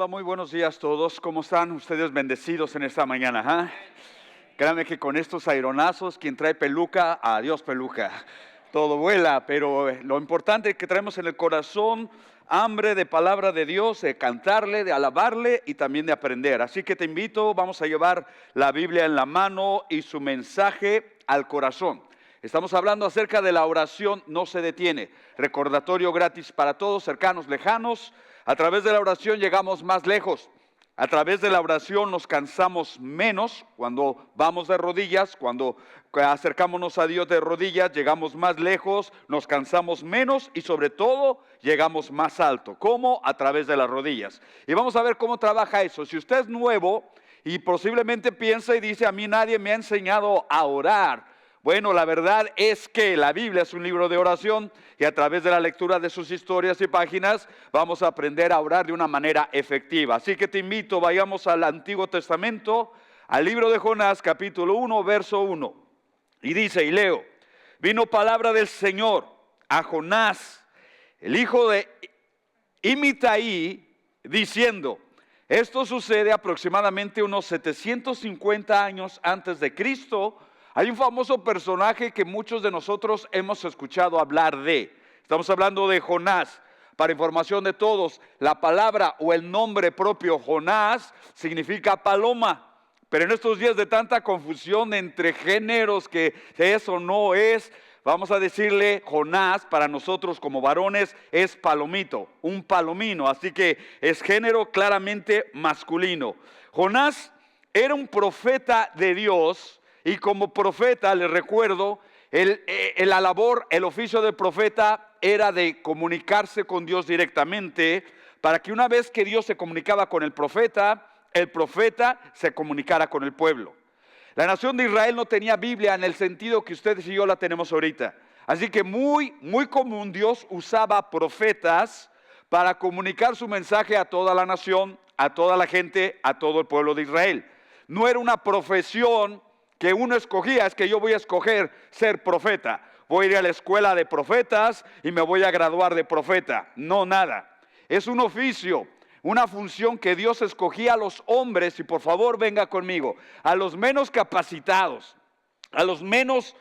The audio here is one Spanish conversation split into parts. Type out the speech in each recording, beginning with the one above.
Hola, muy buenos días todos. ¿Cómo están ustedes bendecidos en esta mañana? Créanme que con estos aironazos, quien trae peluca, adiós peluca. Todo vuela, pero lo importante es que traemos en el corazón hambre de palabra de Dios, de cantarle, de alabarle y también de aprender. Así que te invito, vamos a llevar la Biblia en la mano y su mensaje al corazón. Estamos hablando acerca de la oración no se detiene. Recordatorio gratis para todos, cercanos, lejanos. A través de la oración llegamos más lejos. A través de la oración nos cansamos menos cuando vamos de rodillas, cuando acercámonos a Dios de rodillas, llegamos más lejos, nos cansamos menos y sobre todo llegamos más alto. ¿Cómo? A través de las rodillas. Y vamos a ver cómo trabaja eso. Si usted es nuevo y posiblemente piensa y dice, a mí nadie me ha enseñado a orar. Bueno, la verdad es que la Biblia es un libro de oración y a través de la lectura de sus historias y páginas vamos a aprender a orar de una manera efectiva. Así que te invito, vayamos al Antiguo Testamento, al libro de Jonás, capítulo 1, verso 1. Y dice, y leo, vino palabra del Señor a Jonás, el hijo de Amitai, diciendo, esto sucede aproximadamente unos 750 años antes de Cristo. Hay un famoso personaje que muchos de nosotros hemos escuchado hablar de. Estamos hablando de Jonás. Para información de todos, la palabra o el nombre propio Jonás significa paloma. Pero en estos días de tanta confusión entre géneros que eso no es, vamos a decirle Jonás para nosotros como varones es palomito, un palomino. Así que es género claramente masculino. Jonás era un profeta de Dios. Y como profeta, les recuerdo, la labor, el oficio del profeta era de comunicarse con Dios directamente, para que una vez que Dios se comunicaba con el profeta se comunicara con el pueblo. La nación de Israel no tenía Biblia en el sentido que ustedes y yo la tenemos ahorita. Así que muy común Dios usaba profetas para comunicar su mensaje a toda la nación, a toda la gente, a todo el pueblo de Israel. No era una profesión que uno escogía, es que yo voy a escoger ser profeta. Voy a ir a la escuela de profetas y me voy a graduar de profeta. No, nada. Es un oficio, una función que Dios escogía a los hombres, y por favor venga conmigo, a los menos capacitados, a los menos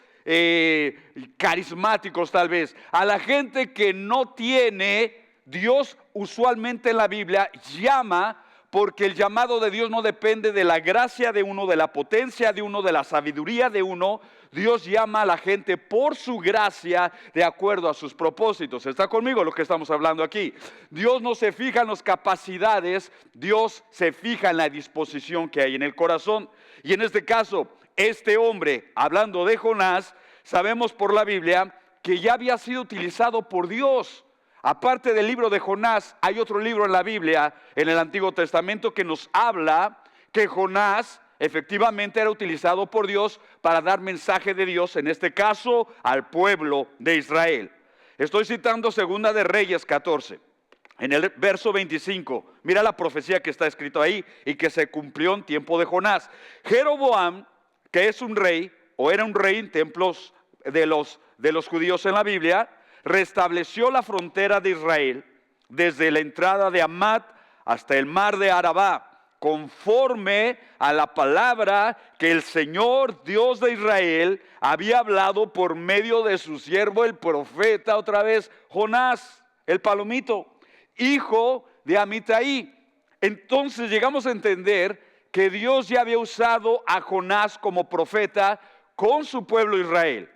carismáticos tal vez, a la gente que no tiene. Dios usualmente en la Biblia llama, porque el llamado de Dios no depende de la gracia de uno, de la potencia de uno, de la sabiduría de uno. Dios llama a la gente por su gracia de acuerdo a sus propósitos. ¿Está conmigo lo que estamos hablando aquí? Dios no se fija en las capacidades, Dios se fija en la disposición que hay en el corazón. Y en este caso, este hombre, hablando de Jonás, sabemos por la Biblia que ya había sido utilizado por Dios. Aparte del libro de Jonás, hay otro libro en la Biblia, en el Antiguo Testamento, que nos habla que Jonás efectivamente era utilizado por Dios para dar mensaje de Dios, en este caso al pueblo de Israel. Estoy citando Segunda de Reyes 14, en el verso 25. Mira la profecía que está escrito ahí y que se cumplió en tiempo de Jonás. Jeroboam, que es un rey, o era un rey en templos de los judíos en la Biblia, restableció la frontera de Israel desde la entrada de Hamat hasta el mar de Arabá, conforme a la palabra que el Señor Dios de Israel había hablado por medio de su siervo el profeta, otra vez Jonás, el palomito, hijo de Amitai. Entonces llegamos a entender que Dios ya había usado a Jonás como profeta con su pueblo Israel,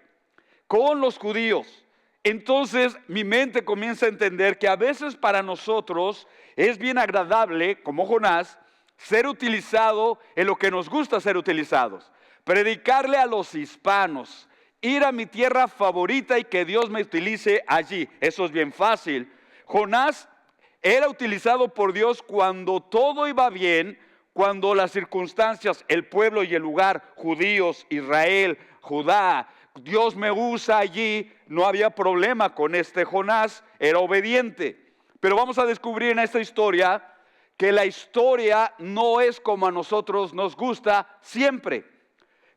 con los judíos. Entonces mi mente comienza a entender que a veces para nosotros es bien agradable, como Jonás, ser utilizado en lo que nos gusta ser utilizados. Predicarle a los hispanos, ir a mi tierra favorita y que Dios me utilice allí. Eso es bien fácil. Jonás era utilizado por Dios cuando todo iba bien, cuando las circunstancias, el pueblo y el lugar, judíos, Israel, Judá, Dios me usa allí, no había problema con este Jonás, era obediente. Pero vamos a descubrir en esta historia que la historia no es como a nosotros nos gusta siempre.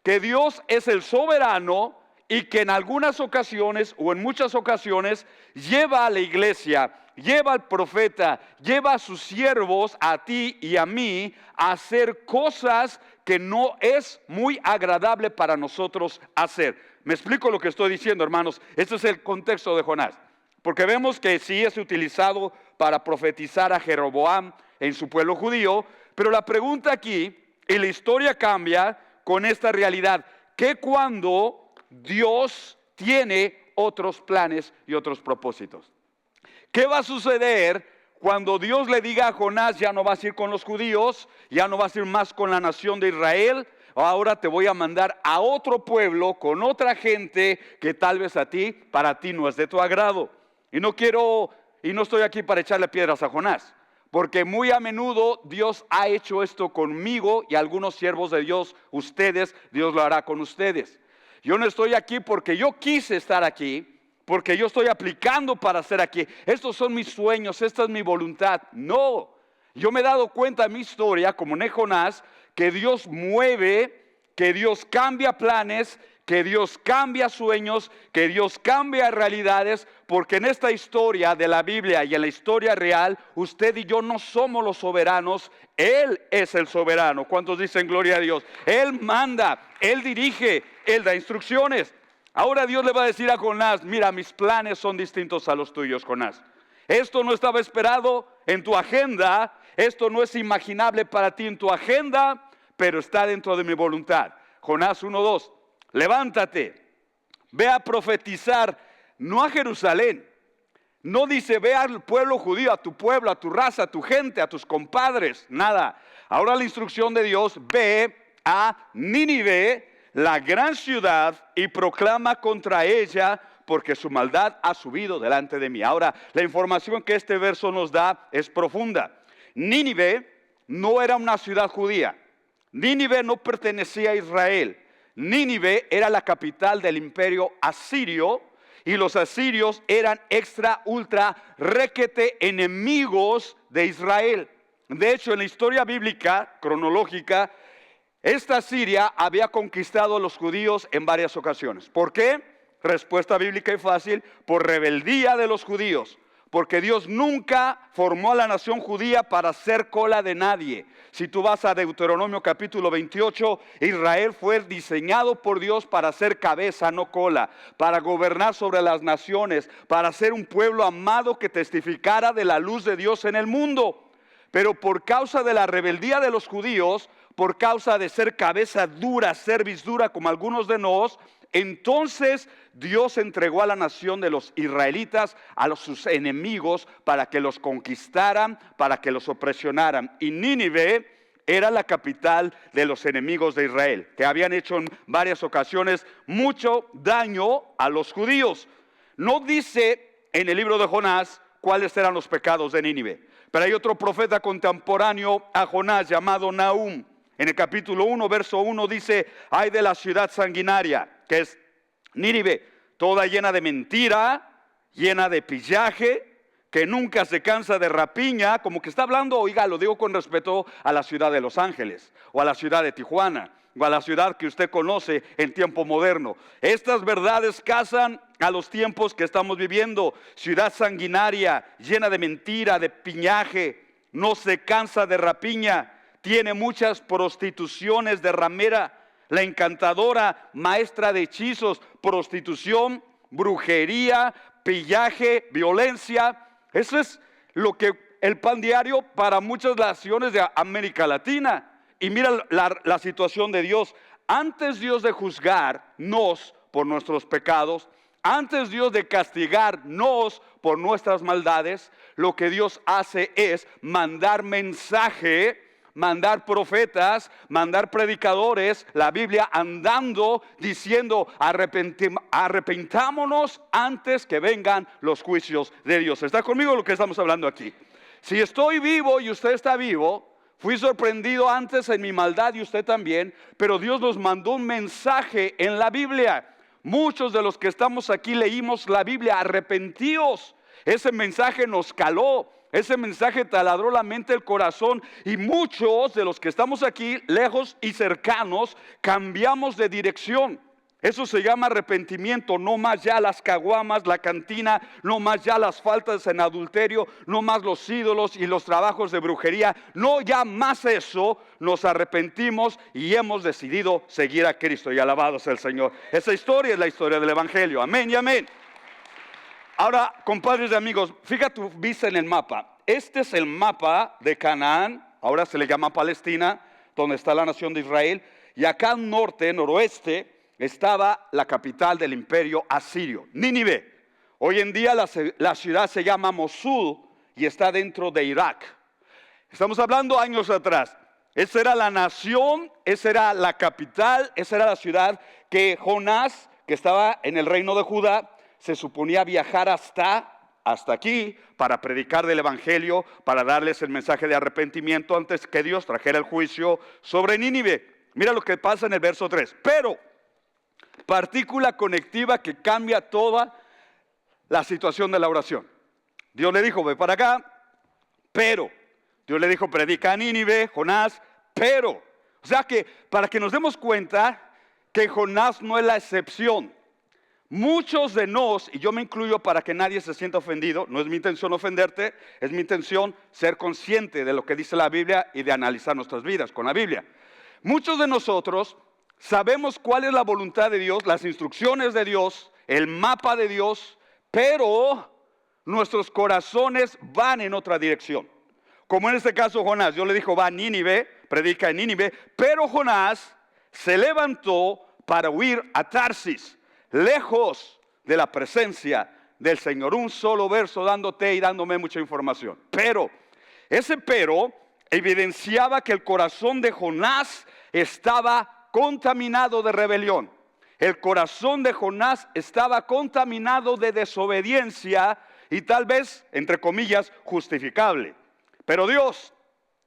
Que Dios es el soberano y que en algunas ocasiones o en muchas ocasiones lleva a la iglesia lleva al profeta, lleva a sus siervos, a ti y a mí, a hacer cosas que no es muy agradable para nosotros hacer. Me explico lo que estoy diciendo, hermanos. Este es el contexto de Jonás. Porque vemos que sí es utilizado para profetizar a Jeroboam en su pueblo judío, pero la pregunta aquí, y la historia cambia con esta realidad, que cuando Dios tiene otros planes y otros propósitos. ¿Qué va a suceder cuando Dios le diga a Jonás, ya no vas a ir con los judíos, ya no vas a ir más con la nación de Israel, ahora te voy a mandar a otro pueblo con otra gente que tal vez para ti no es de tu agrado? Y no estoy aquí para echarle piedras a Jonás, porque muy a menudo Dios ha hecho esto conmigo y algunos siervos de Dios, Dios lo hará con ustedes. Yo no estoy aquí porque yo quise estar aquí, porque yo estoy aplicando para estar aquí. Estos son mis sueños, esta es mi voluntad. No, yo me he dado cuenta en mi historia, como en Jonás, que Dios mueve, que Dios cambia planes, que Dios cambia sueños, que Dios cambia realidades, porque en esta historia de la Biblia y en la historia real, usted y yo no somos los soberanos, Él es el soberano. ¿Cuántos dicen gloria a Dios? Él manda, Él dirige, Él da instrucciones. Ahora Dios le va a decir a Jonás, mira, mis planes son distintos a los tuyos, Jonás. Esto no estaba esperado en tu agenda, esto no es imaginable para ti en tu agenda, pero está dentro de mi voluntad. Jonás 1:2. Levántate, ve a profetizar, no a Jerusalén. No dice ve al pueblo judío, a tu pueblo, a tu raza, a tu gente, a tus compadres, nada. Ahora la instrucción de Dios, ve a Nínive, la gran ciudad, y proclama contra ella, porque su maldad ha subido delante de mí. Ahora, la información que este verso nos da es profunda. Nínive no era una ciudad judía. Nínive no pertenecía a Israel. Nínive era la capital del imperio asirio, y los asirios eran ultra, requete enemigos de Israel. De hecho, en la historia bíblica, cronológica, esta Siria había conquistado a los judíos en varias ocasiones. ¿Por qué? Respuesta bíblica y fácil: por rebeldía de los judíos. Porque Dios nunca formó a la nación judía para ser cola de nadie. Si tú vas a Deuteronomio capítulo 28, Israel fue diseñado por Dios para ser cabeza, no cola, para gobernar sobre las naciones, para ser un pueblo amado que testificara de la luz de Dios en el mundo. Pero por causa de la rebeldía de los judíos, por causa de ser cabeza dura, cerviz dura como algunos de nosotros, entonces Dios entregó a la nación de los israelitas a sus enemigos para que los conquistaran, para que los opresionaran. Y Nínive era la capital de los enemigos de Israel, que habían hecho en varias ocasiones mucho daño a los judíos. No dice en el libro de Jonás cuáles eran los pecados de Nínive, pero hay otro profeta contemporáneo a Jonás llamado Nahum. En el capítulo 1, verso 1 dice: ay de la ciudad sanguinaria, que es Nínive, toda llena de mentira, llena de pillaje, que nunca se cansa de rapiña. Como que está hablando, oiga, lo digo con respeto, a la ciudad de Los Ángeles, o a la ciudad de Tijuana, o a la ciudad que usted conoce en tiempo moderno. Estas verdades casan a los tiempos que estamos viviendo. Ciudad sanguinaria, llena de mentira, de pillaje, no se cansa de rapiña, tiene muchas prostituciones de ramera, la encantadora, maestra de hechizos, prostitución, brujería, pillaje, violencia. Eso es lo que el pan diario para muchas naciones de América Latina. Y mira la situación de Dios. Antes Dios de juzgarnos por nuestros pecados, antes Dios de castigarnos por nuestras maldades, lo que Dios hace es mandar mensaje, mandar profetas, mandar predicadores, la Biblia andando diciendo: arrepentámonos antes que vengan los juicios de Dios. ¿Está conmigo lo que estamos hablando aquí? Si estoy vivo y usted está vivo, fui sorprendido antes en mi maldad y usted también, pero Dios nos mandó un mensaje en la Biblia. Muchos de los que estamos aquí leímos la Biblia: arrepentíos. Ese mensaje nos caló. Ese mensaje taladró la mente, el corazón, y muchos de los que estamos aquí, lejos y cercanos, cambiamos de dirección. Eso se llama arrepentimiento. No más ya las caguamas, la cantina, no más ya las faltas en adulterio, no más los ídolos y los trabajos de brujería. No ya más eso. Nos arrepentimos y hemos decidido seguir a Cristo, y alabado sea el Señor. Esa historia es la historia del Evangelio. Amén y amén. Ahora, compadres y amigos, fíjate tu vista en el mapa. Este es el mapa de Canaán, ahora se le llama Palestina, donde está la nación de Israel. Y acá al norte, noroeste, estaba la capital del imperio asirio, Nínive. Hoy en día la ciudad se llama Mosul y está dentro de Irak. Estamos hablando años atrás. Esa era la nación, esa era la capital, esa era la ciudad que Jonás, que estaba en el reino de Judá, se suponía viajar hasta aquí para predicar del Evangelio, para darles el mensaje de arrepentimiento antes que Dios trajera el juicio sobre Nínive. Mira lo que pasa en el verso 3. Pero, partícula conectiva que cambia toda la situación de la oración. Dios le dijo, ve para acá, pero. Dios le dijo, predica a Nínive, Jonás, pero. O sea que, para que nos demos cuenta que Jonás no es la excepción. Muchos de nos, y yo me incluyo para que nadie se sienta ofendido, no es mi intención ofenderte, es mi intención ser consciente de lo que dice la Biblia y de analizar nuestras vidas con la Biblia. Muchos de nosotros sabemos cuál es la voluntad de Dios, las instrucciones de Dios, el mapa de Dios, pero nuestros corazones van en otra dirección. Como en este caso Jonás, Dios le dijo, va a Nínive, predica en Nínive, pero Jonás se levantó para huir a Tarsis, lejos de la presencia del Señor. Un solo verso dándote y dándome mucha información. Pero, ese pero evidenciaba que el corazón de Jonás estaba contaminado de rebelión. El corazón de Jonás estaba contaminado de desobediencia y tal vez, entre comillas, justificable. Pero Dios,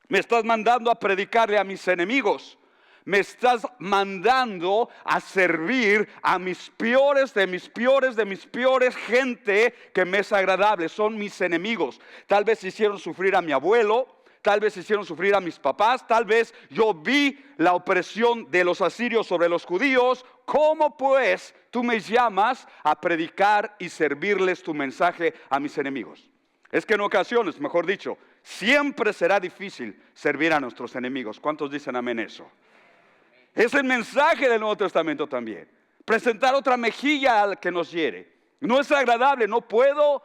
me estás mandando a predicarle a mis enemigos. Me estás mandando a servir a mis peores, de mis peores, gente que me es agradable. Son mis enemigos. Tal vez hicieron sufrir a mi abuelo, tal vez hicieron sufrir a mis papás, tal vez yo vi la opresión de los asirios sobre los judíos. ¿Cómo pues tú me llamas a predicar y servirles tu mensaje a mis enemigos? Es que en ocasiones, mejor dicho, siempre será difícil servir a nuestros enemigos. ¿Cuántos dicen amén eso? Es el mensaje del Nuevo Testamento también. Presentar otra mejilla al que nos hiere. No es agradable, no puedo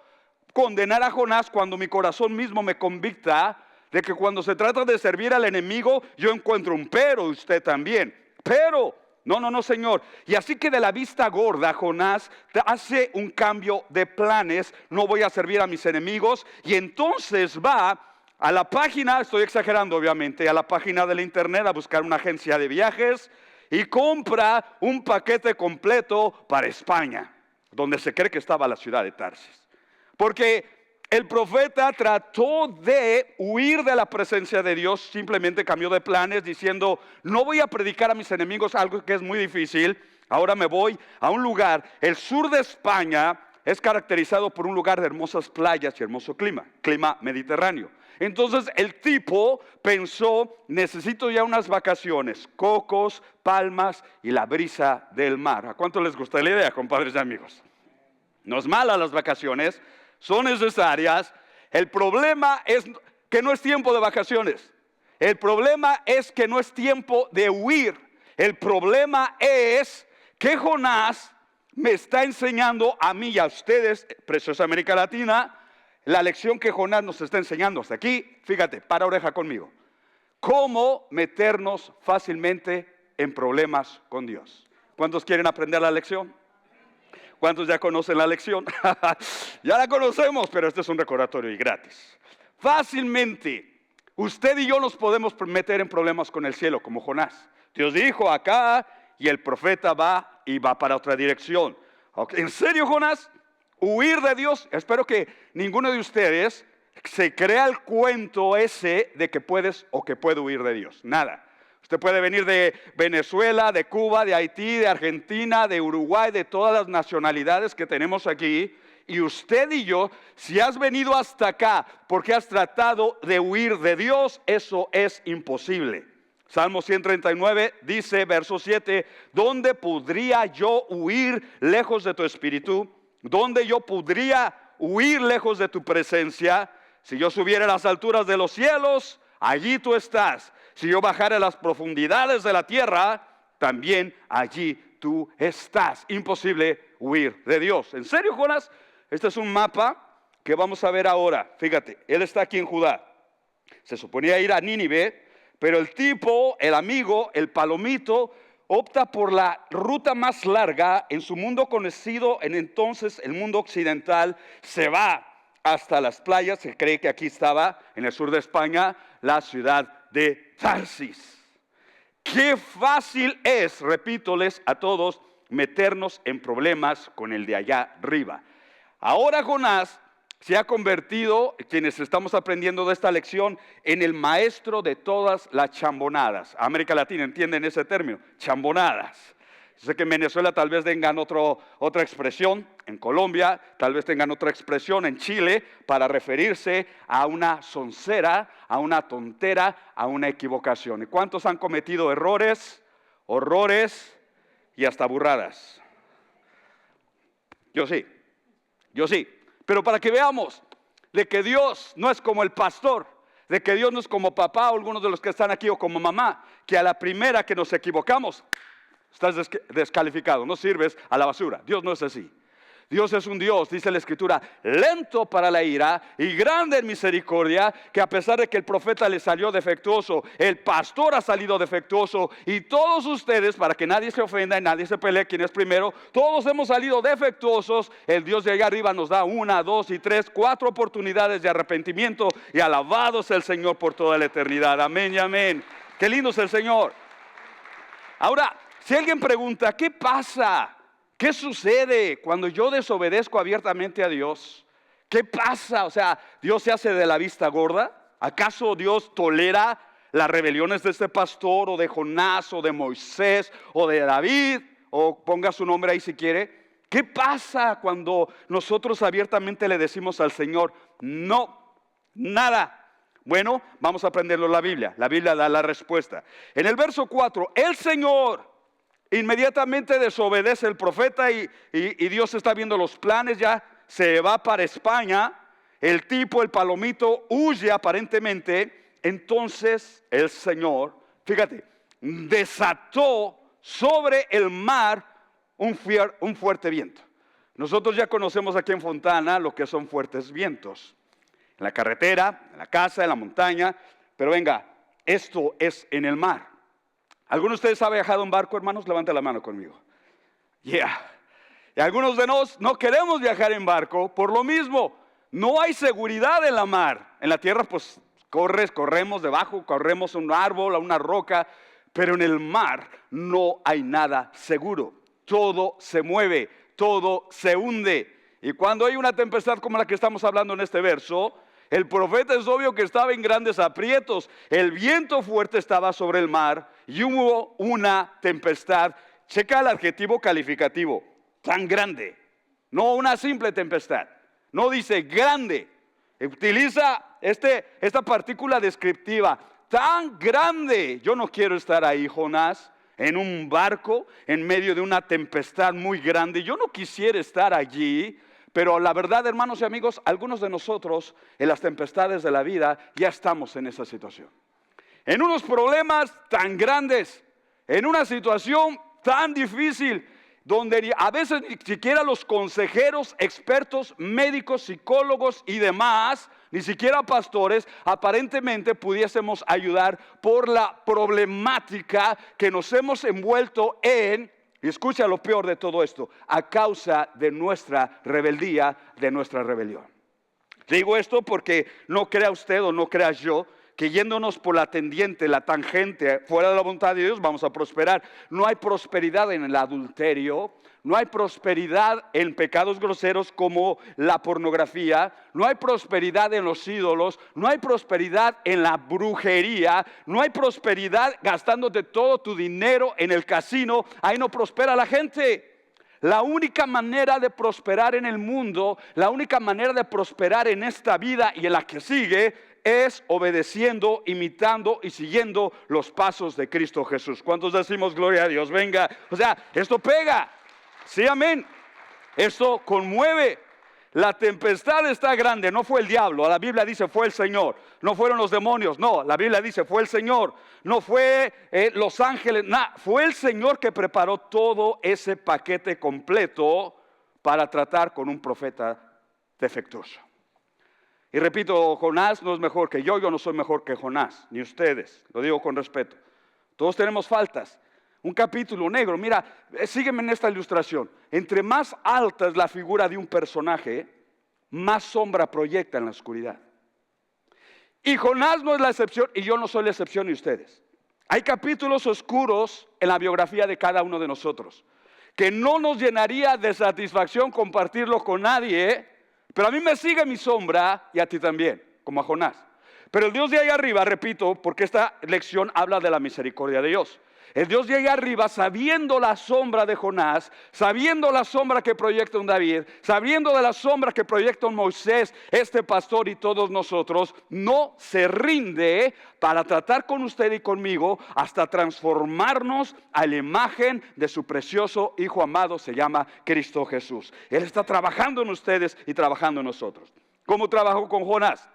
condenar a Jonás cuando mi corazón mismo me convicta de que cuando se trata de servir al enemigo, yo encuentro un pero, usted también. Pero, no, Señor. Y así que de la vista gorda, Jonás hace un cambio de planes. No voy a servir a mis enemigos. Y entonces va a la página, estoy exagerando obviamente, a la página del internet a buscar una agencia de viajes y compra un paquete completo para España, donde se cree que estaba la ciudad de Tarsis. Porque el profeta trató de huir de la presencia de Dios, simplemente cambió de planes diciendo, no voy a predicar a mis enemigos, algo que es muy difícil, ahora me voy a un lugar. El sur de España es caracterizado por un lugar de hermosas playas y hermoso clima mediterráneo. Entonces el tipo pensó, necesito ya unas vacaciones, cocos, palmas y la brisa del mar. ¿A cuánto les gusta la idea, compadres y amigos? No es mala las vacaciones, son necesarias. El problema es que no es tiempo de vacaciones. El problema es que no es tiempo de huir. El problema es que Jonás me está enseñando a mí y a ustedes, preciosa América Latina, la lección que Jonás nos está enseñando hasta aquí. Fíjate, para oreja conmigo. Cómo meternos fácilmente en problemas con Dios. ¿Cuántos quieren aprender la lección? ¿Cuántos ya conocen la lección? Ya la conocemos, pero este es un recordatorio y gratis. Fácilmente, usted y yo nos podemos meter en problemas con el cielo, como Jonás. Dios dijo acá y el profeta va y va para otra dirección. ¿En serio, Jonás? Huir de Dios. Espero que ninguno de ustedes se crea el cuento ese de que puedes o que puede huir de Dios. Nada. Usted puede venir de Venezuela, de Cuba, de Haití, de Argentina, de Uruguay, de todas las nacionalidades que tenemos aquí. Y usted y yo, si has venido hasta acá porque has tratado de huir de Dios, eso es imposible. Salmo 139 dice, verso 7, ¿dónde podría yo huir lejos de tu espíritu? ¿Dónde yo podría huir lejos de tu presencia? Si yo subiera a las alturas de los cielos, allí tú estás. Si yo bajara a las profundidades de la tierra, también allí tú estás. Imposible huir de Dios. ¿En serio, Jonás? Este es un mapa que vamos a ver ahora. Fíjate, él está aquí en Judá. Se suponía ir a Nínive, pero el tipo, el amigo, el palomito, opta por la ruta más larga en su mundo conocido en entonces, el mundo occidental. Se va hasta las playas. Se cree que aquí estaba, en el sur de España, la ciudad de Tarsis. Qué fácil es, repítoles a todos, meternos en problemas con el de allá arriba. Ahora Jonás se ha convertido, quienes estamos aprendiendo de esta lección, en el maestro de todas las chambonadas. América Latina, ¿entienden ese término? Chambonadas. Sé que en Venezuela tal vez tengan otra expresión, en Colombia tal vez tengan otra expresión, en Chile, para referirse a una soncera, a una tontera, a una equivocación. ¿Y cuántos han cometido errores, horrores y hasta burradas? Yo sí. Pero para que veamos de que Dios no es como el pastor, de que Dios no es como papá o algunos de los que están aquí o como mamá, que a la primera que nos equivocamos, estás descalificado, no sirves a la basura. Dios no es así. Dios es un Dios, dice la Escritura, lento para la ira y grande en misericordia, que a pesar de que el profeta le salió defectuoso, el pastor ha salido defectuoso, y todos ustedes, para que nadie se ofenda y nadie se pelee quién es primero, todos hemos salido defectuosos. El Dios de allá arriba nos da 1, 2 y 3, 4 oportunidades de arrepentimiento, y alabado sea el Señor por toda la eternidad. Amén y amén. Qué lindo es el Señor. Ahora, si alguien pregunta, ¿qué pasa? ¿Qué sucede cuando yo desobedezco abiertamente a Dios? ¿Qué pasa? O sea, ¿Dios se hace de la vista gorda? ¿Acaso Dios tolera las rebeliones de este pastor, o de Jonás, o de Moisés, o de David? O ponga su nombre ahí si quiere. ¿Qué pasa cuando nosotros abiertamente le decimos al Señor, no, nada? Bueno, vamos a aprenderlo en la Biblia. La Biblia da la respuesta. En el verso 4, el Señor inmediatamente desobedece el profeta y Dios está viendo los planes, ya se va para España. El tipo, el palomito, huye aparentemente. Entonces el Señor, fíjate, desató sobre el mar un fuerte viento. Nosotros ya conocemos aquí en Fontana lo que son fuertes vientos. En la carretera, en la casa, en la montaña. Pero venga, esto es en el mar. ¿Alguno de ustedes ha viajado en barco, hermanos? Levanta la mano conmigo. Y algunos de nosotros no queremos viajar en barco por lo mismo. No hay seguridad en la mar. En la tierra pues corremos debajo, corremos un árbol, a una roca. Pero en el mar no hay nada seguro. Todo se mueve, todo se hunde. Y cuando hay una tempestad como la que estamos hablando en este verso, el profeta es obvio que estaba en grandes aprietos. El viento fuerte estaba sobre el mar y hubo una tempestad. Checa el adjetivo calificativo, tan grande. No una simple tempestad. No dice grande. Utiliza esta partícula descriptiva, tan grande. Yo no quiero estar ahí, Jonás, en un barco en medio de una tempestad muy grande. Yo no quisiera estar allí. Pero la verdad, hermanos y amigos, algunos de nosotros en las tempestades de la vida ya estamos en esa situación. En unos problemas tan grandes, en una situación tan difícil, donde a veces ni siquiera los consejeros, expertos, médicos, psicólogos y demás, ni siquiera pastores, aparentemente pudiésemos ayudar por la problemática que nos hemos envuelto en. Y escucha lo peor de todo esto, a causa de nuestra rebeldía, de nuestra rebelión. Digo esto porque no crea usted o no crea yo que yéndonos por la tendiente, la tangente, fuera de la voluntad de Dios, vamos a prosperar. No hay prosperidad en el adulterio, no hay prosperidad en pecados groseros como la pornografía, no hay prosperidad en los ídolos, no hay prosperidad en la brujería, no hay prosperidad gastándote todo tu dinero en el casino. Ahí no prospera la gente. La única manera de prosperar en el mundo, la única manera de prosperar en esta vida y en la que sigue, es obedeciendo, imitando y siguiendo los pasos de Cristo Jesús. ¿Cuántos decimos gloria a Dios? Venga, o sea, esto pega. Sí, amén. Esto conmueve. La tempestad está grande, no fue el diablo. La Biblia dice fue el Señor. No fueron los demonios, no. La Biblia dice fue el Señor. No fue los ángeles, nada. Fue el Señor que preparó todo ese paquete completo para tratar con un profeta defectuoso. Y repito, Jonás no es mejor que yo no soy mejor que Jonás, ni ustedes. Lo digo con respeto. Todos tenemos faltas. Un capítulo negro, mira, sígueme en esta ilustración. Entre más alta es la figura de un personaje, más sombra proyecta en la oscuridad. Y Jonás no es la excepción y yo no soy la excepción ni ustedes. Hay capítulos oscuros en la biografía de cada uno de nosotros, que no nos llenaría de satisfacción compartirlo con nadie, pero a mí me sigue mi sombra y a ti también, como a Jonás. Pero el Dios de ahí arriba, repito, porque esta lección habla de la misericordia de Dios. El Dios de ahí arriba, sabiendo la sombra de Jonás, sabiendo la sombra que proyecta un David, sabiendo de la sombra que proyecta un Moisés, este pastor y todos nosotros, no se rinde para tratar con usted y conmigo hasta transformarnos a la imagen de su precioso Hijo amado, se llama Cristo Jesús. Él está trabajando en ustedes y trabajando en nosotros. ¿Cómo trabajó con Jonás?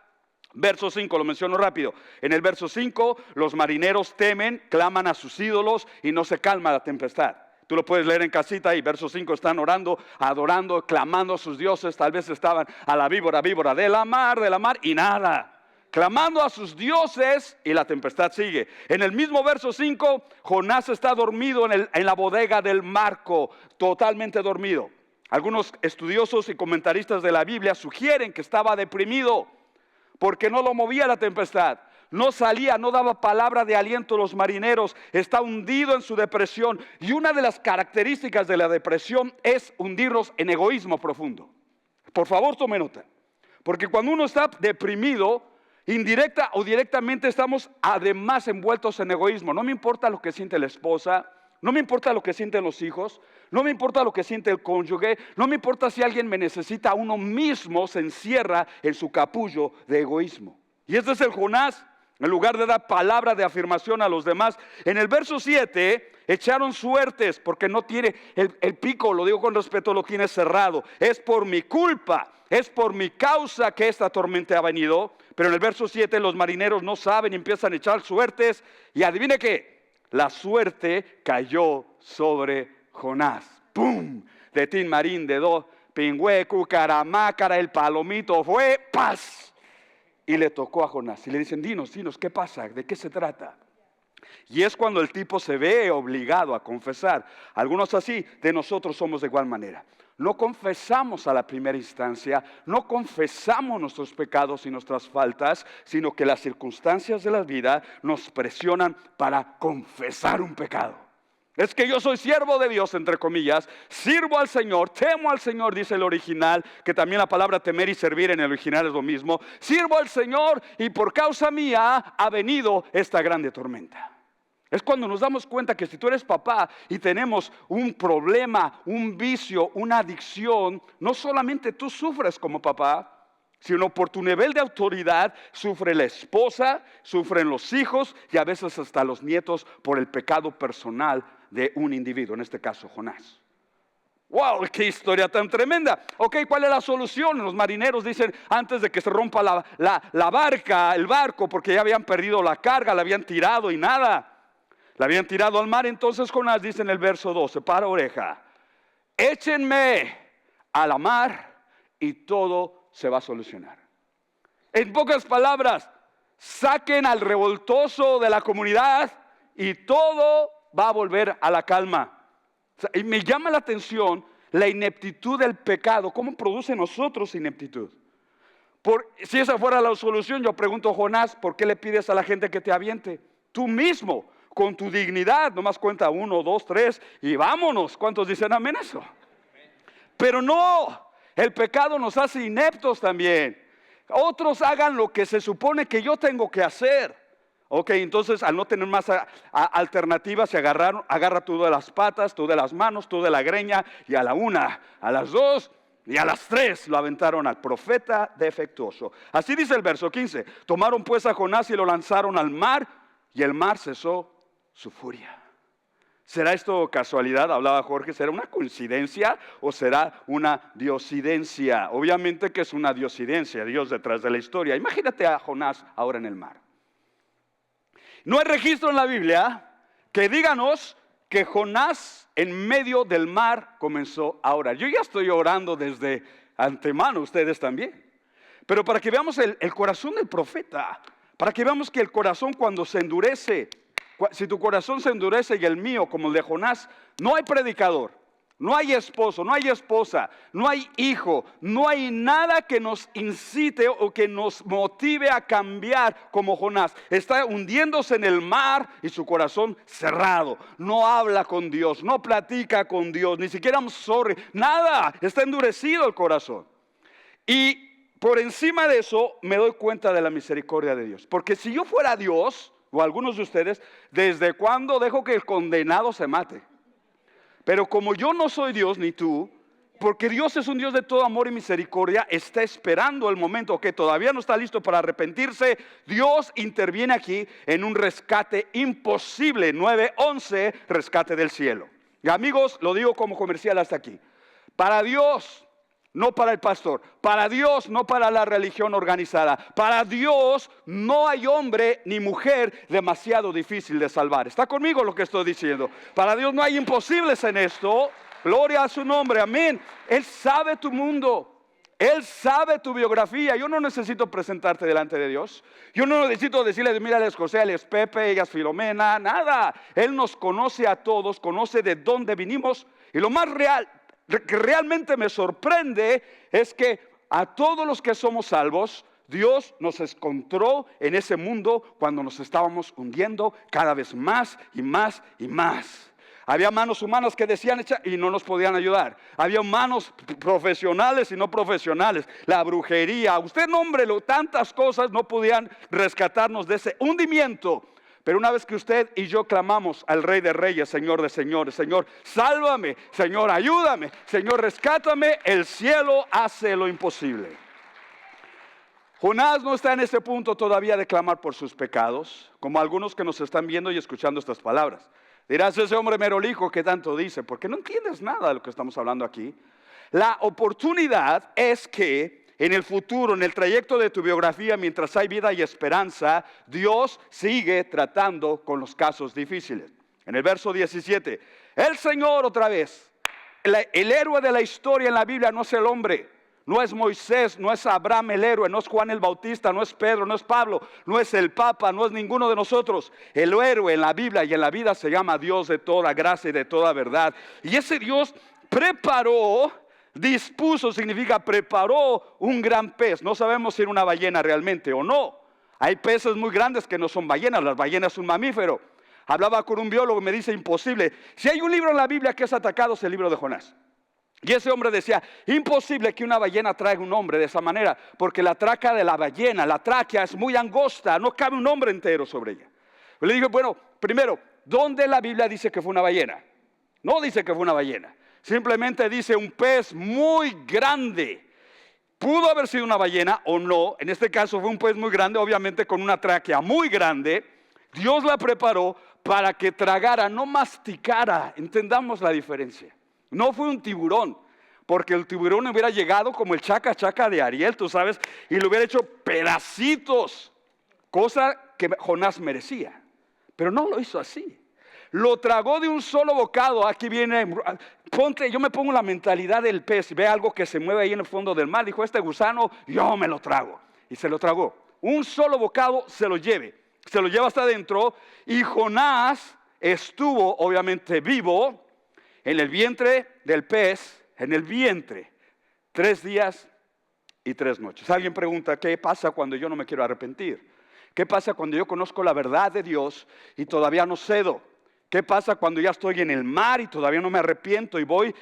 Verso 5, lo menciono rápido. En el verso 5, los marineros temen, claman a sus ídolos y no se calma la tempestad. Tú lo puedes leer en casita y verso 5 están orando, adorando, clamando a sus dioses. Tal vez estaban a la víbora de la mar y nada. Clamando a sus dioses y la tempestad sigue. En el mismo verso 5, Jonás está dormido en la bodega del barco, totalmente dormido. Algunos estudiosos y comentaristas de la Biblia sugieren que estaba deprimido, porque no lo movía la tempestad, no salía, no daba palabra de aliento a los marineros, está hundido en su depresión. Y una de las características de la depresión es hundirnos en egoísmo profundo. Por favor, tome nota, porque cuando uno está deprimido, indirecta o directamente estamos además envueltos en egoísmo. No me importa lo que siente la esposa, no me importa lo que sienten los hijos, no me importa lo que siente el cónyuge, no me importa si alguien me necesita, uno mismo se encierra en su capullo de egoísmo. Y este es el Jonás, en lugar de dar palabra de afirmación a los demás. En el verso 7, echaron suertes, porque no tiene, el pico, lo digo con respeto, lo tiene cerrado. Es por mi culpa, es por mi causa que esta tormenta ha venido. Pero en el verso 7 los marineros no saben y empiezan a echar suertes. Y adivine qué. La suerte cayó sobre Jonás. ¡Pum! De tin marín, de dos, pingüe, cucaramácara, el palomito fue, ¡paz! Y le tocó a Jonás. Y le dicen, dinos, ¿qué pasa? ¿De qué se trata? Y es cuando el tipo se ve obligado a confesar. Algunos así, de nosotros somos de igual manera. No confesamos a la primera instancia, no confesamos nuestros pecados y nuestras faltas, sino que las circunstancias de la vida nos presionan para confesar un pecado. Es que yo soy siervo de Dios, entre comillas, sirvo al Señor, temo al Señor, dice el original, que también la palabra temer y servir en el original es lo mismo. Sirvo al Señor y por causa mía ha venido esta grande tormenta. Es cuando nos damos cuenta que si tú eres papá y tenemos un problema, un vicio, una adicción, no solamente tú sufres como papá, sino por tu nivel de autoridad sufre la esposa, sufren los hijos y a veces hasta los nietos por el pecado personal de un individuo, en este caso Jonás. ¡Wow! ¡Qué historia tan tremenda! Ok, ¿cuál es la solución? Los marineros dicen, antes de que se rompa la barca, el barco, porque ya habían perdido la carga, la habían tirado y nada. La habían tirado al mar. Entonces Jonás dice en el verso 12, para oreja, échenme a la mar y todo se va a solucionar. En pocas palabras, saquen al revoltoso de la comunidad y todo va a volver a la calma. O sea, y me llama la atención la ineptitud del pecado. ¿Cómo produce en nosotros ineptitud? Si esa fuera la solución, yo pregunto, Jonás, ¿por qué le pides a la gente que te aviente? Tú mismo, con tu dignidad, nomás cuenta 1, 2, 3 y vámonos. ¿Cuántos dicen amén eso? Pero no, el pecado nos hace ineptos también. Otros hagan lo que se supone que yo tengo que hacer. Ok, entonces al no tener más alternativas se agarra tú de las patas, tú de las manos, tú de la greña y a la una, a las dos Y a las 3 lo aventaron al profeta defectuoso. Así dice el verso 15. Tomaron pues a Jonás y lo lanzaron al mar, y el mar cesó su furia. ¿Será esto casualidad? Hablaba Jorge. ¿Será una coincidencia o será una diosidencia? Obviamente que es una diosidencia, Dios detrás de la historia. Imagínate a Jonás ahora en el mar. No hay registro en la Biblia que díganos que Jonás en medio del mar comenzó a orar. Yo ya estoy orando desde antemano, ustedes también. Pero para que veamos el corazón del profeta, para que veamos que el corazón cuando se endurece, si tu corazón se endurece y el mío como el de Jonás, no hay predicador, no hay esposo, no hay esposa, no hay hijo, no hay nada que nos incite o que nos motive a cambiar como Jonás. Está hundiéndose en el mar y su corazón cerrado. No habla con Dios, no platica con Dios, ni siquiera I'm sorry, nada. Está endurecido el corazón. Y por encima de eso me doy cuenta de la misericordia de Dios. Porque si yo fuera Dios, o algunos de ustedes, ¿desde cuándo dejo que el condenado se mate? Pero como yo no soy Dios ni tú, porque Dios es un Dios de todo amor y misericordia, está esperando el momento que todavía no está listo para arrepentirse. Dios interviene aquí en un rescate imposible, 9:11, rescate del cielo. Y amigos, lo digo como comercial hasta aquí. Para Dios, no para el pastor. Para Dios, no para la religión organizada. Para Dios no hay hombre ni mujer demasiado difícil de salvar. ¿Está conmigo lo que estoy diciendo? Para Dios no hay imposibles en esto. Gloria a su nombre, amén. Él sabe tu mundo. Él sabe tu biografía. Yo no necesito presentarte delante de Dios. Yo no necesito decirle, mira, él es José, él es Pepe, ella es Filomena, nada. Él nos conoce a todos, conoce de dónde vinimos. Y lo más real, que realmente me sorprende, es que a todos los que somos salvos, Dios nos encontró en ese mundo cuando nos estábamos hundiendo cada vez más y más y más. Había manos humanas que decían y no nos podían ayudar. Había manos profesionales y no profesionales. La brujería, usted nómbrelo, tantas cosas no podían rescatarnos de ese hundimiento. Pero una vez que usted y yo clamamos al Rey de Reyes, Señor de Señores, Señor, sálvame, Señor, ayúdame, Señor, rescátame, el cielo hace lo imposible. Jonás no está en ese punto todavía de clamar por sus pecados, como algunos que nos están viendo y escuchando estas palabras. Dirás, ese hombre merolijo que tanto dice, porque no entiendes nada de lo que estamos hablando aquí. La oportunidad es que en el futuro, en el trayecto de tu biografía, mientras hay vida y esperanza, Dios sigue tratando con los casos difíciles. En el verso 17, el Señor otra vez, el héroe de la historia en la Biblia no es el hombre. No es Moisés, no es Abraham el héroe, no es Juan el Bautista, no es Pedro, no es Pablo, no es el Papa, no es ninguno de nosotros. El héroe en la Biblia y en la vida se llama Dios de toda gracia y de toda verdad. Y ese Dios preparó, dispuso, significa preparó un gran pez. No sabemos si era una ballena realmente o no. Hay peces muy grandes que no son ballenas, las ballenas son un mamífero. Hablaba con un biólogo y me dice imposible. Si hay un libro en la Biblia que es atacado, es el libro de Jonás. Y ese hombre decía, imposible que una ballena traiga un hombre de esa manera, porque la tráquea de la ballena, la tráquea es muy angosta, no cabe un hombre entero sobre ella. Yo le dije, bueno, primero, ¿dónde la Biblia dice que fue una ballena? No dice que fue una ballena, simplemente dice un pez muy grande. Pudo haber sido una ballena o no, en este caso fue un pez muy grande, obviamente con una tráquea muy grande. Dios la preparó para que tragara, no masticara, entendamos la diferencia. No fue un tiburón, porque el tiburón hubiera llegado como el chaca chaca de Ariel, tú sabes, y le hubiera hecho pedacitos, cosa que Jonás merecía. Pero no lo hizo así. Lo tragó de un solo bocado. Aquí viene, yo me pongo la mentalidad del pez, ve algo que se mueve ahí en el fondo del mar, dijo, este gusano, yo me lo trago. Y se lo tragó. Un solo bocado se lo lleva hasta adentro, y Jonás estuvo obviamente vivo, en el vientre del pez, en el vientre, 3 días y 3 noches. Alguien pregunta, ¿qué pasa cuando yo no me quiero arrepentir? ¿Qué pasa cuando yo conozco la verdad de Dios y todavía no cedo? ¿Qué pasa cuando ya estoy en el mar y todavía no me arrepiento y voy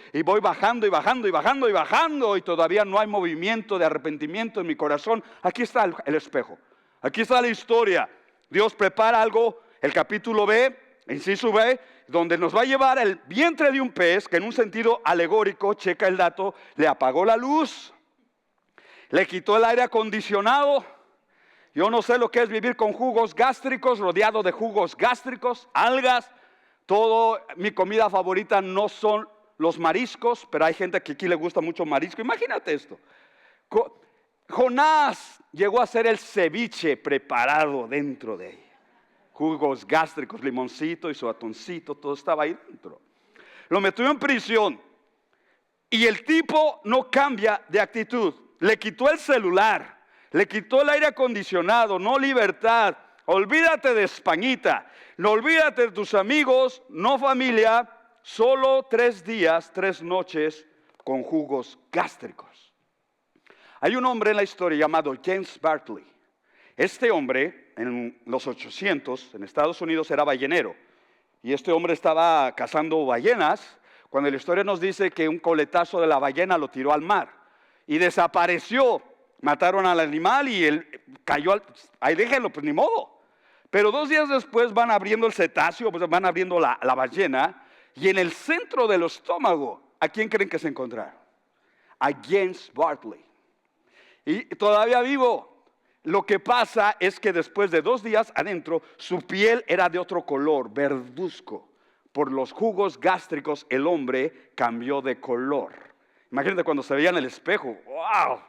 bajando y bajando y bajando y bajando y todavía no hay movimiento de arrepentimiento en mi corazón? Aquí está el espejo, aquí está la historia. Dios prepara algo, el capítulo B. inciso B, donde nos va a llevar el vientre de un pez, que en un sentido alegórico, checa el dato, le apagó la luz, le quitó el aire acondicionado. Yo no sé lo que es vivir con jugos gástricos, rodeado de jugos gástricos, algas. Todo, mi comida favorita no son los mariscos, pero hay gente que aquí le gusta mucho marisco. Imagínate esto. Jonás llegó a ser el ceviche preparado dentro de él. Jugos gástricos, limoncito y su atuncito, todo estaba ahí dentro. Lo metió en prisión y el tipo no cambia de actitud. Le quitó el celular, le quitó el aire acondicionado, no libertad. Olvídate de Españita, no olvídate de tus amigos, no familia. Solo 3 días, 3 noches con jugos gástricos. Hay un hombre en la historia llamado James Bartley. Este hombre, en los 800, en Estados Unidos, era ballenero. Y este hombre estaba cazando ballenas, cuando la historia nos dice que un coletazo de la ballena lo tiró al mar. Y desapareció. Mataron al animal y él cayó ahí déjenlo, pues ni modo. Pero 2 días después van abriendo el cetáceo, pues van abriendo la ballena. Y en el centro del estómago, ¿a quién creen que se encontraron? A James Bartley. Y todavía vivo. Lo que pasa es que después de 2 días adentro, su piel era de otro color, verduzco. Por los jugos gástricos, el hombre cambió de color. Imagínate cuando se veía en el espejo. ¡Wow!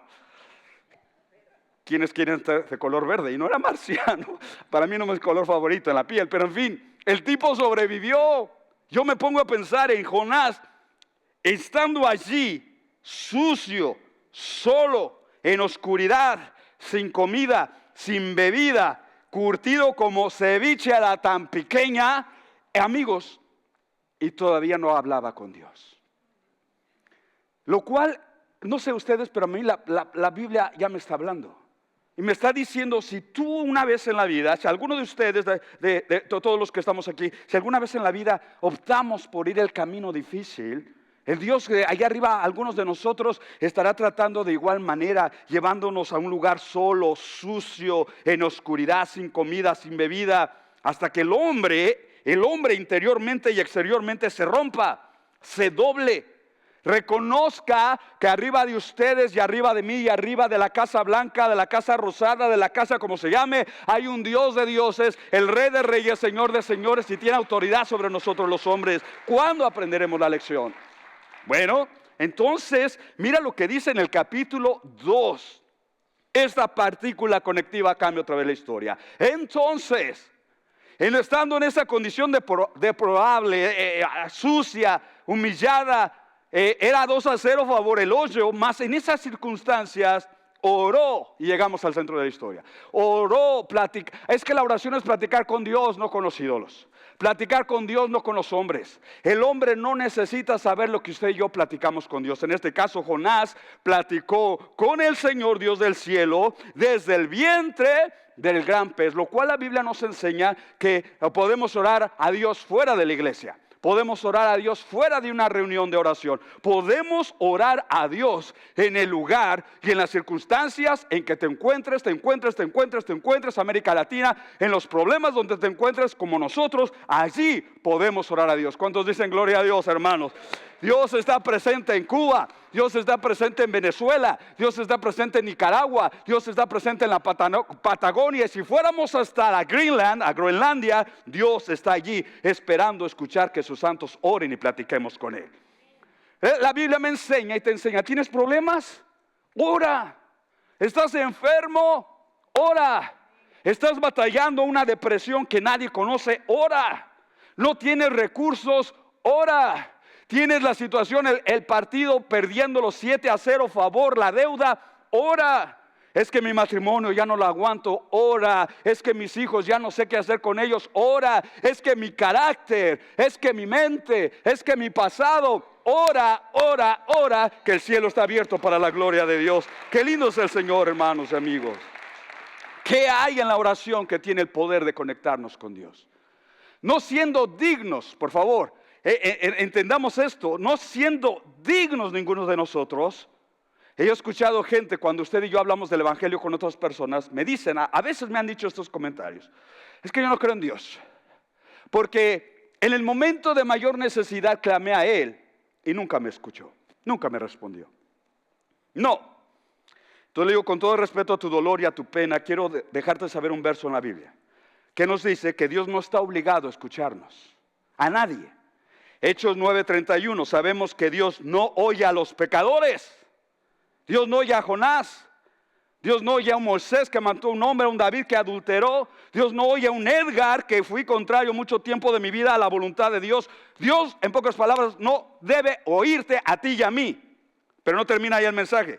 ¿Quiénes quieren estar de color verde? Y no era marciano. Para mí no es mi color favorito en la piel. Pero en fin, el tipo sobrevivió. Yo me pongo a pensar en Jonás, estando allí, sucio, solo, en oscuridad, sin comida, sin bebida, curtido como ceviche a la tan pequeña, amigos, y todavía no hablaba con Dios. Lo cual, no sé ustedes, pero a mí la Biblia ya me está hablando. Y me está diciendo, si tú una vez en la vida, si alguno de ustedes, de todos los que estamos aquí, si alguna vez en la vida optamos por ir el camino difícil, el Dios que allá arriba, algunos de nosotros, estará tratando de igual manera, llevándonos a un lugar solo, sucio, en oscuridad, sin comida, sin bebida, hasta que el hombre interiormente y exteriormente se rompa, se doble. Reconozca que arriba de ustedes y arriba de mí y arriba de la Casa Blanca, de la Casa Rosada, de la casa como se llame, hay un Dios de dioses, el Rey de reyes, Señor de señores y tiene autoridad sobre nosotros los hombres. ¿Cuándo aprenderemos la lección? Bueno, entonces mira lo que dice en el capítulo 2. Esta partícula conectiva cambia otra vez la historia. Entonces, estando en esa condición deplorable, sucia, humillada, era 2-0 favor el hoyo, más en esas circunstancias oró, y llegamos al centro de la historia. Oró, es que la oración es platicar con Dios, no con los ídolos. Platicar con Dios, no con los hombres. El hombre no necesita saber lo que usted y yo platicamos con Dios. En este caso, Jonás platicó con el Señor Dios del cielo desde el vientre del gran pez, lo cual la Biblia nos enseña que podemos orar a Dios fuera de la iglesia. Podemos orar a Dios fuera de una reunión de oración. Podemos orar a Dios en el lugar y en las circunstancias en que te encuentres, América Latina, en los problemas donde te encuentres como nosotros, allí podemos orar a Dios. ¿Cuántos dicen gloria a Dios, hermanos? Dios está presente en Cuba, Dios está presente en Venezuela, Dios está presente en Nicaragua, Dios está presente en la Patagonia. Y si fuéramos hasta la Greenland, a Groenlandia, Dios está allí esperando escuchar que sus santos oren y platiquemos con Él. La Biblia me enseña y te enseña, ¿tienes problemas? Ora. ¿Estás enfermo? Ora. ¿Estás batallando una depresión que nadie conoce? Ora. ¿No tienes recursos? Ora. ¿Tienes la situación, el partido perdiendo los 7-0 favor, la deuda? Ora. Es que mi matrimonio ya no lo aguanto, ora. Es que mis hijos ya no sé qué hacer con ellos, ora. Es que mi carácter, es que mi mente, es que mi pasado, ora, ora, ora. Que el cielo está abierto para la gloria de Dios. Qué lindo es el Señor, hermanos y amigos. ¿Qué hay en la oración que tiene el poder de conectarnos con Dios? No siendo dignos, por favor, entendamos esto, no siendo dignos ninguno de nosotros. He escuchado gente, cuando usted y yo hablamos del evangelio con otras personas, me dicen, a veces me han dicho estos comentarios: es que yo no creo en Dios, porque En el momento de mayor necesidad clamé a Él y nunca me escuchó, nunca me respondió. No. Entonces le digo, con todo respeto a tu dolor y a tu pena, quiero dejarte saber un verso en la Biblia que nos dice que Dios no está obligado a escucharnos, a nadie. Hechos 9:31, sabemos que Dios no oye a los pecadores. Dios no oye a Jonás. Dios no oye a un Moisés que mató a un hombre, a un David que adulteró. Dios no oye a un Edgar que fui contrario mucho tiempo de mi vida a la voluntad de Dios. Dios, en pocas palabras, no debe oírte a ti y a mí. Pero no termina ahí el mensaje.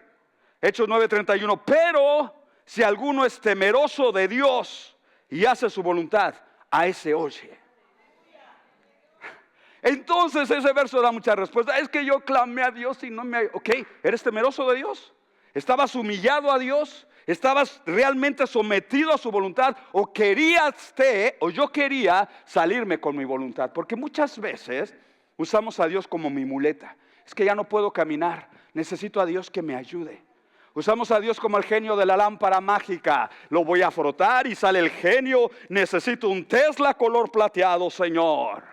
Hechos 9:31, pero si alguno es temeroso de Dios y hace su voluntad, a ese oye. Entonces ese verso da mucha respuesta. Es que yo clamé a Dios y no me... Ok, ¿eres temeroso de Dios? ¿Estabas humillado a Dios? ¿Estabas realmente sometido a su voluntad? ¿O yo quería salirme con mi voluntad? Porque muchas veces usamos a Dios como mi muleta. Es que ya no puedo caminar, necesito a Dios que me ayude. Usamos a Dios como el genio de la lámpara mágica. Lo voy a frotar y sale el genio. Necesito un Tesla color plateado, Señor.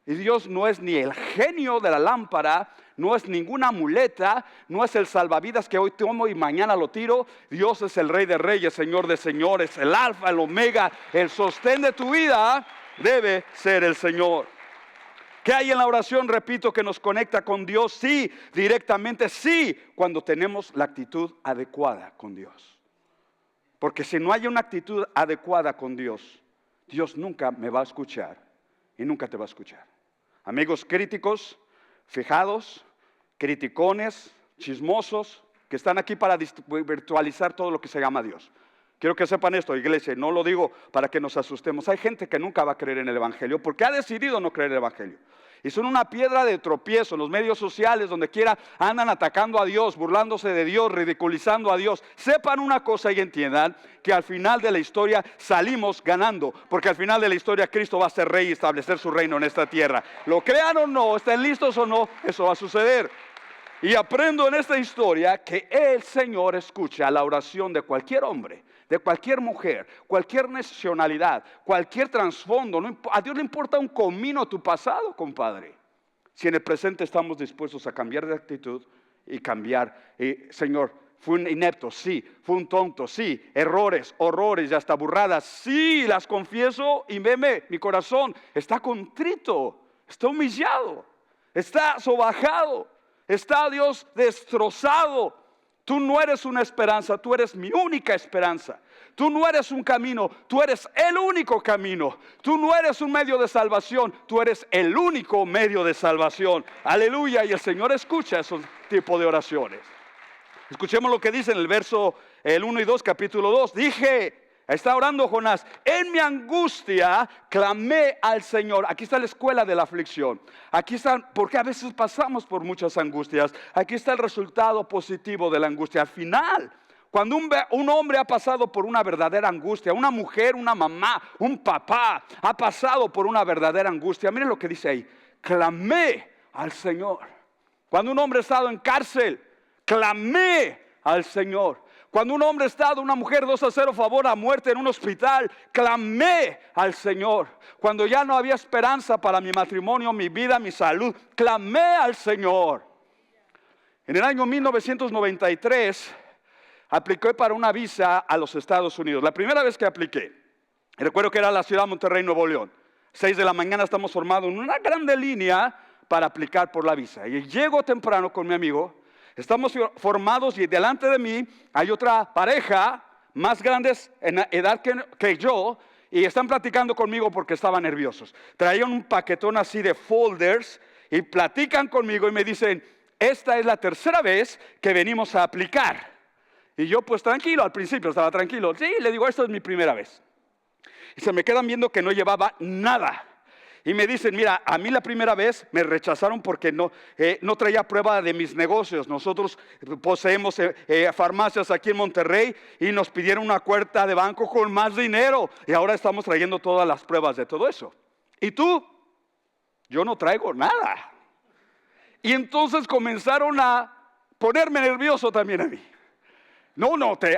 Y Dios no es ni el genio de la lámpara, no es ninguna muleta, no es el salvavidas que hoy tomo y mañana lo tiro. Dios es el Rey de Reyes, Señor de Señores, el Alfa, el Omega, el sostén de tu vida debe ser el Señor. ¿Qué hay en la oración? Repito, que nos conecta con Dios. Sí, directamente sí, cuando tenemos la actitud adecuada con Dios. Porque si no hay una actitud adecuada con Dios, Dios nunca me va a escuchar y nunca te va a escuchar. Amigos críticos, fijados, criticones, chismosos, que están aquí para virtualizar todo lo que se llama Dios. Quiero que sepan esto, iglesia, no lo digo para que nos asustemos. Hay gente que nunca va a creer en el Evangelio porque ha decidido no creer en el Evangelio. Y son una piedra de tropiezo en los medios sociales, donde quiera andan atacando a Dios, burlándose de Dios, ridiculizando a Dios. Sepan una cosa y entiendan que al final de la historia salimos ganando, porque al final de la historia Cristo va a ser rey y establecer su reino en esta tierra. Lo crean o no, estén listos o no, eso va a suceder. Y aprendo en esta historia que el Señor escucha la oración de cualquier hombre, de cualquier mujer, cualquier nacionalidad, cualquier trasfondo. A Dios le importa un comino tu pasado, compadre. Si en el presente estamos dispuestos a cambiar de actitud y cambiar, Señor, fue un inepto, sí, fue un tonto, sí, errores, horrores y hasta burradas, sí, las confieso y mi corazón está contrito, está humillado, está sobajado, está Dios destrozado. Tú no eres una esperanza, tú eres mi única esperanza. Tú no eres un camino, tú eres el único camino. Tú no eres un medio de salvación, tú eres el único medio de salvación. Aleluya, y el Señor escucha esos tipos de oraciones. Escuchemos lo que dice en el verso 1 y 2, capítulo 2. Está orando Jonás, en mi angustia clamé al Señor. Aquí está la escuela de la aflicción. Aquí está, porque a veces pasamos por muchas angustias. Aquí está el resultado positivo de la angustia. Al final, cuando un hombre ha pasado por una verdadera angustia, una mujer, una mamá, un papá, ha pasado por una verdadera angustia. Miren lo que dice ahí, clamé al Señor. Cuando un hombre ha estado en cárcel, clamé al Señor. Cuando un hombre ha estado, una mujer 2-0 favor a muerte en un hospital, clamé al Señor. Cuando ya no había esperanza para mi matrimonio, mi vida, mi salud, clamé al Señor. En el año 1993, apliqué para una visa a los Estados Unidos. La primera vez que apliqué, recuerdo que era la ciudad de Monterrey, Nuevo León. 6 de la mañana estamos formados en una grande línea para aplicar por la visa. Y llego temprano con mi amigo. Estamos formados y delante de mí hay otra pareja más grandes en edad que yo y están platicando conmigo porque estaban nerviosos. Traían un paquetón así de folders y platican conmigo y me dicen, esta es la tercera vez que venimos a aplicar. Y yo pues tranquilo, al principio estaba tranquilo. Sí, le digo, esta es mi primera vez. Y se me quedan viendo que no llevaba nada. Y me dicen, mira, a mí la primera vez me rechazaron porque no traía prueba de mis negocios. Nosotros poseemos farmacias aquí en Monterrey y nos pidieron una cuenta de banco con más dinero. Y ahora estamos trayendo todas las pruebas de todo eso. ¿Y tú? Yo no traigo nada. Y entonces comenzaron a ponerme nervioso también a mí.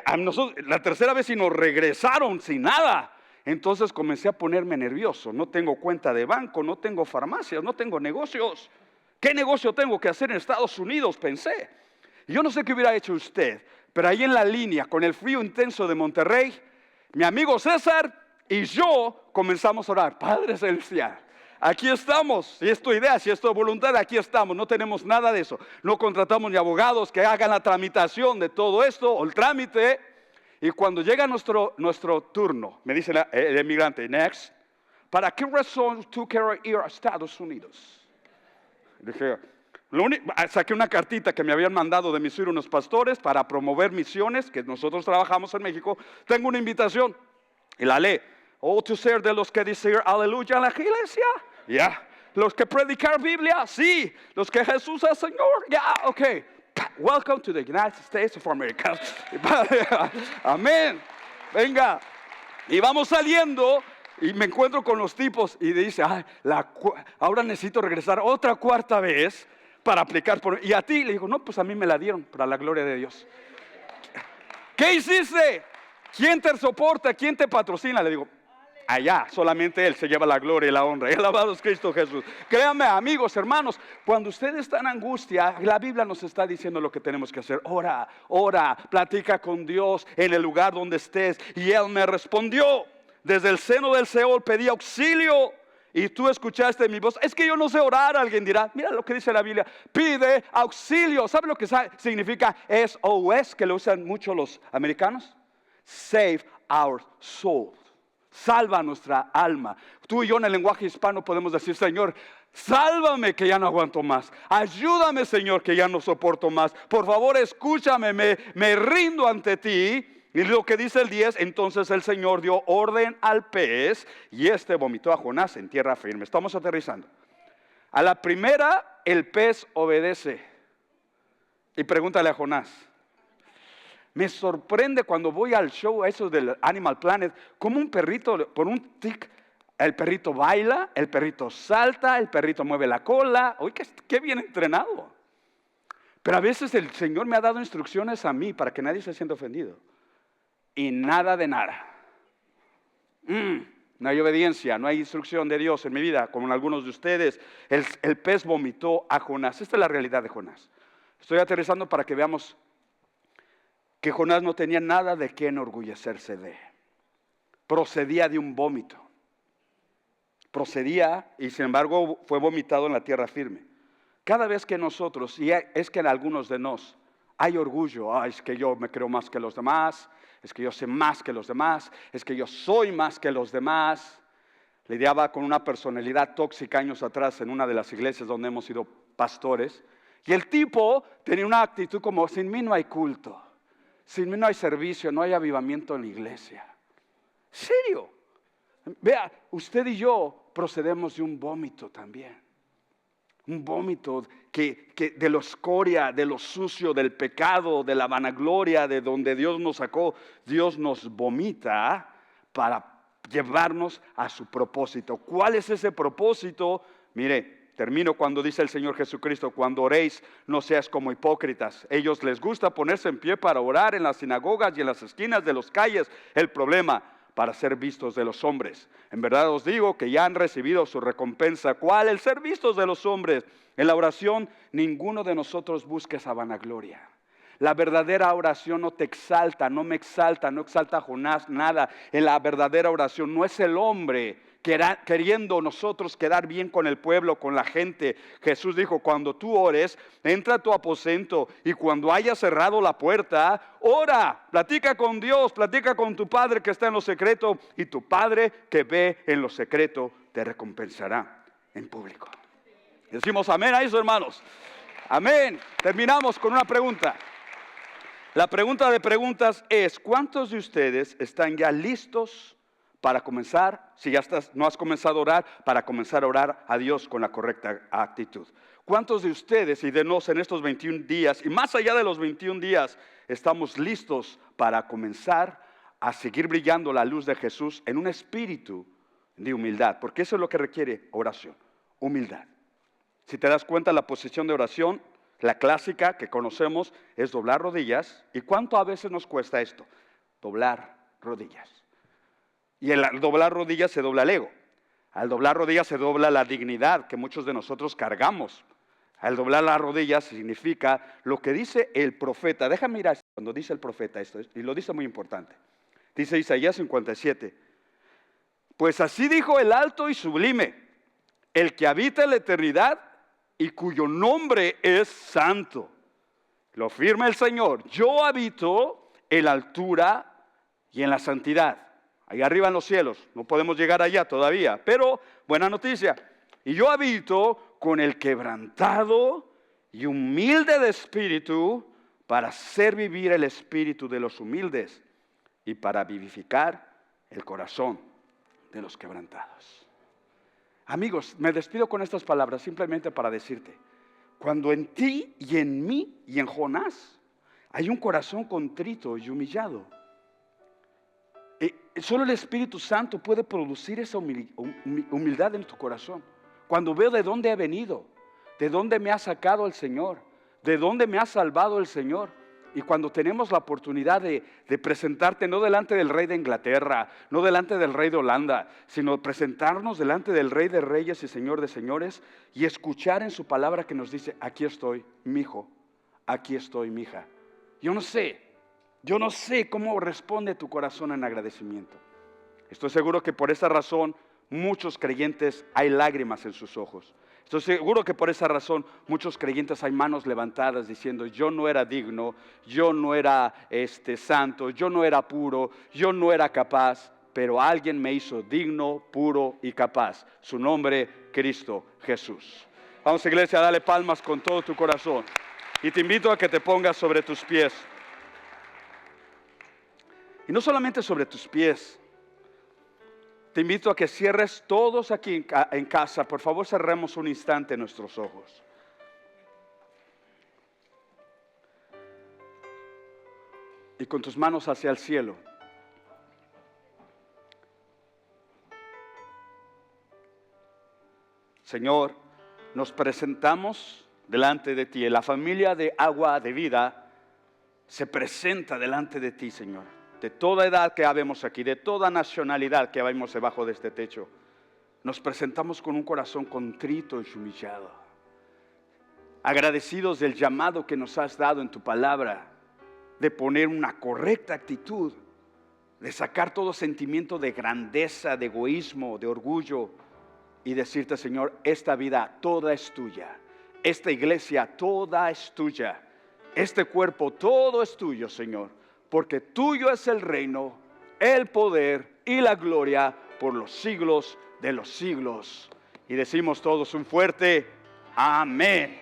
A nosotros, la tercera vez y nos regresaron sin nada. Entonces comencé a ponerme nervioso. No tengo cuenta de banco, no tengo farmacias, no tengo negocios. ¿Qué negocio tengo que hacer en Estados Unidos? Pensé. Yo no sé qué hubiera hecho usted, pero ahí en la línea, con el frío intenso de Monterrey, mi amigo César y yo comenzamos a orar. Padre Celestial, aquí estamos, si es tu idea, si es tu voluntad, aquí estamos, no tenemos nada de eso. No contratamos ni abogados que hagan la tramitación de todo esto, o el trámite. Y cuando llega nuestro turno, me dice el emigrante, next, ¿para qué razón tú quieres ir a Estados Unidos? Dije, saqué una cartita que me habían mandado de Missouri unos pastores para promover misiones, que nosotros trabajamos en México. Tengo una invitación y la lee. Oh, tú ser de los que dicen aleluya en la iglesia. Ya. Los que predicar Biblia, sí. Los que Jesús es Señor, ya, ok. Welcome to the United States of America. Amén. Venga. Y vamos saliendo y me encuentro con los tipos y dice, ahora necesito regresar otra cuarta vez para aplicar por... Y a ti, le digo, no, pues a mí me la dieron para la gloria de Dios. ¿Qué hiciste? ¿Quién te soporta? ¿Quién te patrocina? Le digo, allá solamente Él se lleva la gloria y la honra. Alabado es Cristo Jesús. Créanme, amigos, hermanos, cuando usted está en angustia, la Biblia nos está diciendo lo que tenemos que hacer. Ora, platica con Dios en el lugar donde estés. Y Él me respondió. Desde el seno del Seol pedí auxilio. Y tú escuchaste mi voz. Es que yo no sé orar, alguien dirá. Mira lo que dice la Biblia. Pide auxilio. ¿Sabe lo que significa SOS? Que lo usan mucho los americanos. Save our soul. Salva nuestra alma. Tú y yo en el lenguaje hispano podemos decir, Señor, sálvame que ya no aguanto más. Ayúdame, Señor, que ya no soporto más. Por favor, escúchame, me rindo ante ti. Y lo que dice el 10, entonces el Señor dio orden al pez y este vomitó a Jonás en tierra firme. Estamos aterrizando. A la primera, el pez obedece. Y pregúntale a Jonás. Me sorprende cuando voy al show, eso del Animal Planet, como un perrito, por un tic, el perrito baila, el perrito salta, el perrito mueve la cola. Uy, qué bien entrenado. Pero a veces el Señor me ha dado instrucciones a mí para que nadie se sienta ofendido. Y nada de nada. No hay obediencia, no hay instrucción de Dios en mi vida, como en algunos de ustedes. El pez vomitó a Jonás. Esta es la realidad de Jonás. Estoy aterrizando para que veamos que Jonás no tenía nada de qué enorgullecerse de. Procedía de un vómito. Procedía y sin embargo fue vomitado en la tierra firme. Cada vez que nosotros, y es que en algunos de nos hay orgullo, es que yo me creo más que los demás, es que yo sé más que los demás, es que yo soy más que los demás. Lidiaba con una personalidad tóxica años atrás en una de las iglesias donde hemos sido pastores. Y el tipo tenía una actitud como, sin mí no hay culto, sin mí no hay servicio, no hay avivamiento en la iglesia. ¿Serio? Vea, usted y yo procedemos de un vómito también. Un vómito que de la escoria, de lo sucio, del pecado, de la vanagloria, de donde Dios nos sacó, Dios nos vomita para llevarnos a su propósito. ¿Cuál es ese propósito? Mire, termino cuando dice el Señor Jesucristo, cuando oréis, no seas como hipócritas. Ellos les gusta ponerse en pie para orar en las sinagogas y en las esquinas de las calles. El problema, para ser vistos de los hombres. En verdad os digo que ya han recibido su recompensa. ¿Cuál? El ser vistos de los hombres. En la oración, ninguno de nosotros busca esa vanagloria. La verdadera oración no te exalta, no me exalta, no exalta a Jonás, nada. En la verdadera oración no es el hombre queriendo nosotros quedar bien con el pueblo, con la gente. Jesús dijo, cuando tú ores, entra a tu aposento y cuando hayas cerrado la puerta, ora, platica con Dios, platica con tu Padre que está en lo secreto y tu Padre que ve en lo secreto te recompensará en público. Decimos amén a eso, hermanos. Amén. Terminamos con una pregunta. La pregunta de preguntas es, ¿cuántos de ustedes están ya listos para comenzar, si ya no has comenzado a orar, para comenzar a orar a Dios con la correcta actitud? ¿Cuántos de ustedes y de nos en estos 21 días y más allá de los 21 días estamos listos para comenzar a seguir brillando la luz de Jesús en un espíritu de humildad? Porque eso es lo que requiere oración, humildad. Si te das cuenta, la posición de oración, la clásica que conocemos, es doblar rodillas. ¿Y cuánto a veces nos cuesta esto? Doblar rodillas. Y al doblar rodillas se dobla el ego. Al doblar rodillas se dobla la dignidad que muchos de nosotros cargamos. Al doblar las rodillas significa lo que dice el profeta. Déjame mirar cuando dice el profeta esto, y lo dice muy importante. Dice Isaías 57. Pues así dijo el alto y sublime, el que habita en la eternidad y cuyo nombre es santo. Lo afirma el Señor. Yo habito en la altura y en la santidad. Ahí arriba en los cielos. No podemos llegar allá todavía. Pero, buena noticia. Y yo habito con el quebrantado y humilde de espíritu para hacer vivir el espíritu de los humildes y para vivificar el corazón de los quebrantados. Amigos, me despido con estas palabras simplemente para decirte, cuando en ti y en mí y en Jonás hay un corazón contrito y humillado, solo el Espíritu Santo puede producir esa humildad en tu corazón. Cuando veo de dónde he venido, de dónde me ha sacado el Señor, de dónde me ha salvado el Señor. Y cuando tenemos la oportunidad de presentarte no delante del rey de Inglaterra, no delante del rey de Holanda, sino presentarnos delante del rey de reyes y señor de señores y escuchar en su palabra que nos dice, aquí estoy, mi hijo, aquí estoy, mi hija. Yo no sé cómo responde tu corazón en agradecimiento. Estoy seguro que por esa razón muchos creyentes hay lágrimas en sus ojos. Estoy seguro que por esa razón muchos creyentes hay manos levantadas diciendo, yo no era digno, yo no era santo, yo no era puro, yo no era capaz, pero alguien me hizo digno, puro y capaz. Su nombre, Cristo Jesús. Vamos, iglesia, dale palmas con todo tu corazón. Y te invito a que te pongas sobre tus pies. Y no solamente sobre tus pies. Te invito a que cierres todos aquí en casa. Por favor, cerremos un instante nuestros ojos. Y con tus manos hacia el cielo. Señor, nos presentamos delante de ti. La familia de Agua de Vida se presenta delante de ti, Señor. De toda edad que habemos aquí, de toda nacionalidad que habemos debajo de este techo, nos presentamos con un corazón contrito y humillado, agradecidos del llamado que nos has dado en tu palabra, de poner una correcta actitud, de sacar todo sentimiento de grandeza, de egoísmo, de orgullo, y decirte, Señor, esta vida toda es tuya, esta iglesia toda es tuya, este cuerpo todo es tuyo, Señor. Porque tuyo es el reino, el poder y la gloria por los siglos de los siglos. Y decimos todos un fuerte amén.